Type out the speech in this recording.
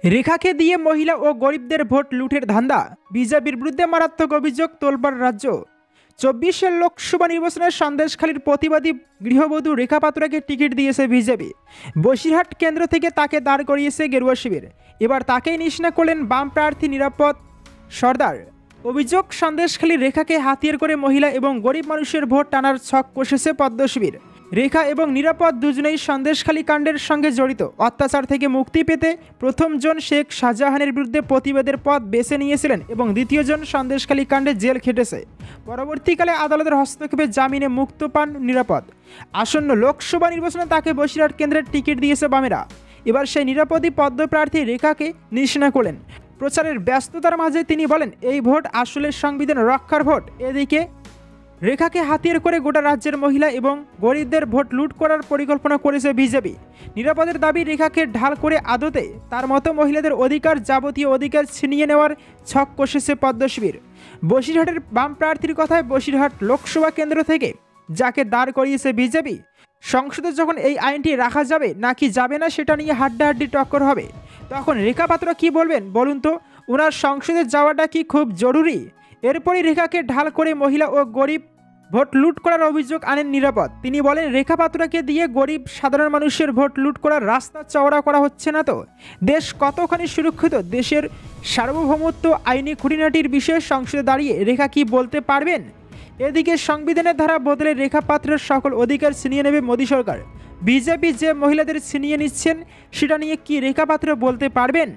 রেখাকে দিয়ে মহিলা ও গরিবদের ভোট লুঠের ধান্দা, বিজেপির বিরুদ্ধে মারাত্মক অভিযোগ তোলপাড় রাজ্য। 24-এর লোকসভা নির্বাচনের সন্দেশখালীর প্রতিবাদী গৃহবধূ রেখা পাত্রকে টিকিট দিয়েছে বিজেপি। বসিরহাট কেন্দ্র থেকে তাকে দাঁড় করিয়েছে গেরুয়া শিবির। এবার তাকেই নিশানা করলেন বাম প্রার্থী নিরাপদ সর্দার। অভিযোগ, সন্দেশখালীর রেখাকে হাতিয়ার করে মহিলা এবং গরিব মানুষের ভোট টানার ছক কষেছে পদ্ম শিবির। রেখা এবং নিরাপদ দুজনেই সন্দেশখালী কাণ্ডের সঙ্গে জড়িত। অত্যাচার থেকে মুক্তি পেতে প্রথমজন শেখ শাহজাহানের বিরুদ্ধে প্রতিবাদের পথ বেছে নিয়েছিলেন এবং দ্বিতীয়জন সন্দেশখালী কাণ্ডে জেল খেটেছে। পরবর্তীকালে আদালতের হস্তক্ষেপে জামিনে মুক্ত পান নিরাপদ। আসন্ন লোকসভা নির্বাচনে তাকে বসিরহাট কেন্দ্রের টিকিট দিয়েছে বামেরা। এবার সেই নিরাপদই পদ্ম প্রার্থী রেখাকে নিশানা করলেন। প্রচারের ব্যস্ততার মাঝে তিনি বলেন, এই ভোট আসলে সংবিধান রক্ষার ভোট। এদিকে রেখাকে হাতিয়ার করে গোটা রাজ্যের মহিলা এবং গরিবদের ভোট লুট করার পরিকল্পনা করেছে বিজেপি। নিরাপদের দাবি, রেখাকে ঢাল করে আদতে তার মতো মহিলাদের অধিকার, যাবতীয় অধিকার ছিনিয়ে নেওয়ার ছক কষেছে পদ্ম শিবির। বসিরহাটের বাম প্রার্থীর কথায়, বসিরহাট লোকসভা কেন্দ্র থেকে যাকে দাঁড় করিয়েছে বিজেপি, সংসদে যখন এই আইনটি রাখা যাবে নাকি যাবে না সেটা নিয়ে হাড্ডাহাড্ডি টক্কর হবে। তখন রেখা পাত্র কি বলবেন বলুন তো? ওনার সংসদে যাওয়াটা কি খুব জরুরি? এরপরই রেখাকে ঢাল করে মহিলা ও গরিব ভোট লুট করার অভিযোগ আনেন নিরাপদ। তিনি বলেন, রেখা পাত্রকে দিয়ে গরিব সাধারণ মানুষের ভোট লুট করার রাস্তা চওড়া করা হচ্ছে না তো? দেশ কতখানি সুরক্ষিত? দেশের সার্বভৌমত্ব, আইনি খুঁটিনাটির বিষয়ে সংসদে দাঁড়িয়ে রেখা কি বলতে পারবেন? এদিকে সংবিধানের ধারা বদলে রেখা পাত্রের সকল অধিকার ছিনিয়ে নেবে মোদী সরকার। বিজেপি যে মহিলাদের ছিনিয়ে নিচ্ছেন সেটা নিয়ে কি রেখা পাত্র বলতে পারবেন?